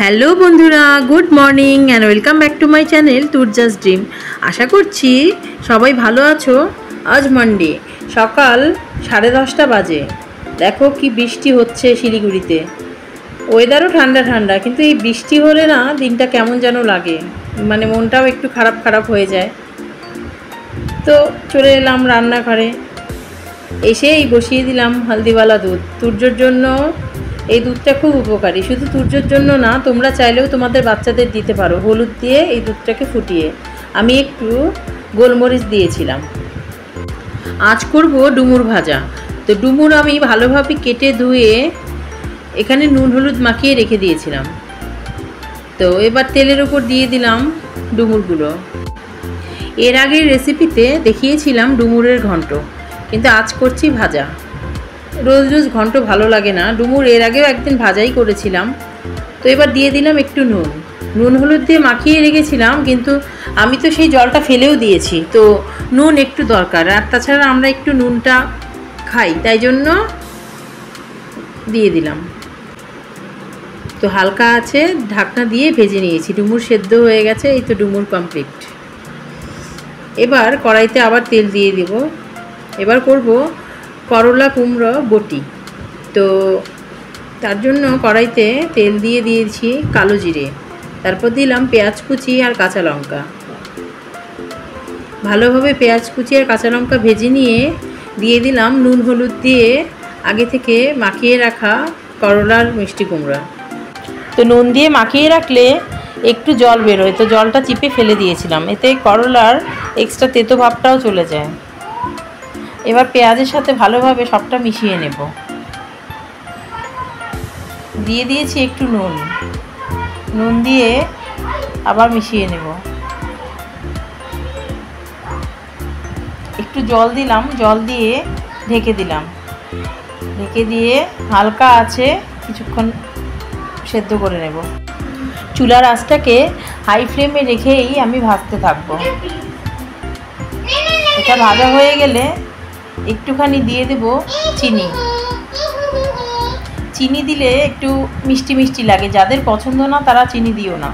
Hello বন্ধুরা, good morning and welcome back to my channel তুর্জাস dream. আশা করছি সবাই ভালো আছো। আজ মানডে, সকাল 10:30 বাজে। দেখো কি বৃষ্টি হচ্ছে শিলিগুড়িতে। ওয়েদারও ঠান্ডা ঠান্ডা, কিন্তু এই বৃষ্টি হলে না দিনটা কেমন যেন লাগে, মানে মনটাও একটু খারাপ খারাপ হয়ে যায়। তো চলে এলাম রান্নাঘরে, এসেই বসিয়ে দিলাম হলদিওয়ালা দুধ। তুর্যর জন্য এই দুধটা খুব উপকারী, শুধু তুর্যর জন্য না, তোমরা চাইলেও তোমাদের বাচ্চাদের দিতে পারো। হলুদ দিয়ে এই দুধটাকে ফুটিয়ে আমি একটু গোলমরিচ দিয়েছিলাম। আজ করব ডুমুর ভাজা। তো ডুমুর আমি ভালোভাবে কেটে ধুয়ে এখানে নুন হলুদ মাখিয়ে রেখে দিয়েছিলাম। তো এবার তেলের ওপর দিয়ে দিলাম ডুমুরগুলো। এর আগের রেসিপিতে দেখিয়েছিলাম ডুমুরের ঘন্ট, কিন্তু আজ করছি ভাজা। রোজ রোজ ঘন্ট ভালো লাগে না। ডুমুর এর আগেও একদিন ভাজাই করেছিলাম। তো এবার দিয়ে দিলাম একটু নুন হলুদ দিয়ে মাখিয়ে রেখেছিলাম, কিন্তু আমি তো সেই জলটা ফেলেও দিয়েছি। তো নুন একটু দরকার, আর তাছাড়া আমরা একটু নুনটা খাই, তাই জন্য দিয়ে দিলাম। তো হালকা আছে ঢাকনা দিয়ে ভেজে নিয়েছি। ডুমুর সেদ্ধ হয়ে গেছে, এই তো ডুমুর কমপ্লিট। এবার কড়াইতে আবার তেল দিয়ে দেব। এবার করব করলা কুমড়ো বটি। তো তার জন্য কড়াইতে তেল দিয়ে দিয়েছি কালো জিরে, তারপর দিলাম পেঁয়াজ কুচি আর কাঁচা লঙ্কা। ভালোভাবে পেঁয়াজ কুচি আর কাঁচা লঙ্কা ভেজে নিয়ে দিয়ে দিলাম নুন হলুদ দিয়ে আগে থেকে মাখিয়ে রাখা করলার মিষ্টি কুমড়া। তো নুন দিয়ে মাখিয়ে রাখলে একটু জল বেরোয়, তো জলটা চিপে ফেলে দিয়েছিলাম, এতে করলার এক্সট্রা তেতো ভাবটাও চলে যায়। এবার পেঁয়াজের সাথে ভালোভাবে সবটা মিশিয়ে নেব। দিয়ে দিয়েছি একটু নুন দিয়ে আবার মিশিয়ে নেব। একটু জল দিলাম, জল দিয়ে ঢেকে দিলাম। ঢেকে দিয়ে হালকা আছে কিছুক্ষণ সেদ্ধ করে নেব। চুলার আঁচটাকে হাই ফ্লেমে রেখেই আমি ভাজতে থাকবো। এটা ভাজা হয়ে গেলে একটুখানি দিয়ে দেব চিনি দিলে একটু মিষ্টি মিষ্টি লাগে। যাদের পছন্দ না তারা চিনি দিও না।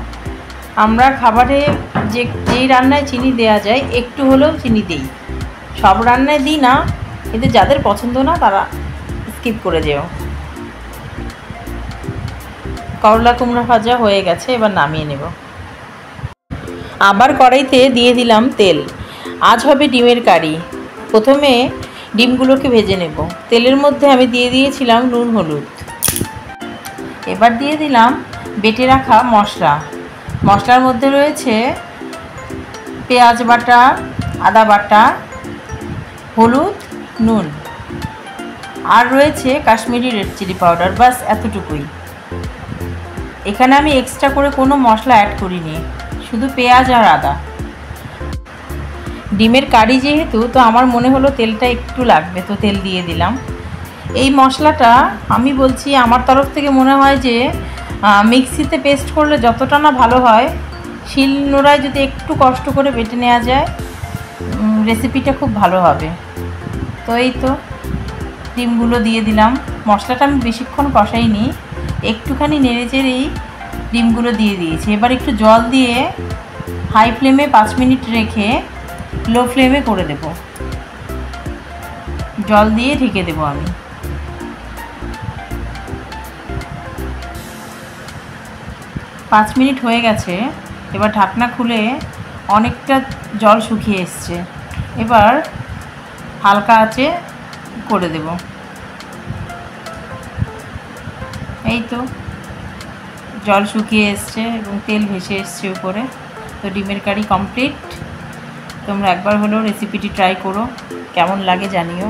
আমরা খাবারে যেই রান্নায় চিনি দেয়া যায় একটু হলেও চিনি দিই, সব রান্নায় দিই না, কিন্তু যাদের পছন্দ না তারা স্কিপ করে যেও। করলা কুমড়া ভাজা হয়ে গেছে, এবার নামিয়ে নেব। আবার কড়াইতে দিয়ে দিলাম তেল। আজ হবে ডিমের কারি। প্রথমে ডিমগুলোকে ভেজে নেব। তেলের মধ্যে আমি দিয়ে দিয়েছিলাম নুন হলুদ। এবার দিয়ে দিলাম বেটে রাখা মশলার মধ্যে রয়েছে পেঁয়াজ বাটা, আদা বাটা, হলুদ, নুন, আর রয়েছে কাশ্মীরি রেড চিলি পাউডার। বাস এতটুকুই। এখানে আমি এক্সট্রা করে কোনো মশলা অ্যাড করিনি, শুধু পেঁয়াজ আর আদা। ডিমের কারি যেহেতু, তো আমার মনে হলো তেলটা একটু লাগবে, তো তেল দিয়ে দিলাম। এই মশলাটা আমি বলছি আমার তরফ থেকে মনে হয় যে মিক্সিতে পেস্ট করলে যতটা না ভালো হয়, শিলনোড়ায় যদি একটু কষ্ট করে বেটে নেওয়া যায় রেসিপিটা খুব ভালো হবে। তো এই তো ডিমগুলো দিয়ে দিলাম। মশলাটা আমি বেশিক্ষণ কষাইনি, একটুখানি নেড়ে চেড়েই ডিমগুলো দিয়ে দিয়েছি। এবার একটু জল দিয়ে হাই ফ্লেমে 5 মিনিট রেখে লো ফ্লেমে করে দেব। জল দিয়ে ঢেকে দেব আমি। পাঁচ মিনিট হয়ে গেছে। এবার ঢাকনা খুলে অনেকটা জল শুকিয়ে এসছে। এবার হালকা আঁচে করে দেব। এই তো জল শুকিয়ে এসছে এবং তেল ভেসে এসছে উপরে। তো ডিমের কারি কমপ্লিট। তোমরা একবার হলেও রেসিপিটি ট্রাই করো, কেমন লাগে জানিও।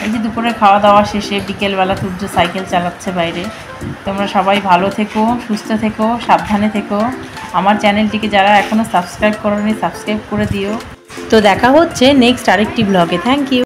এই যে দুপুরে খাওয়া দাওয়া শেষে বিকেলবেলা তুর্য সাইকেল চালাচ্ছে বাইরে। তোমরা সবাই ভালো থেকো, সুস্থ থেকো, সাবধানে থেকো। আমার চ্যানেলটিকে যারা এখনও সাবস্ক্রাইব করোনি সাবস্ক্রাইব করে দিও। তো দেখা হচ্ছে নেক্সট আরেকটি ব্লগে। Thank you.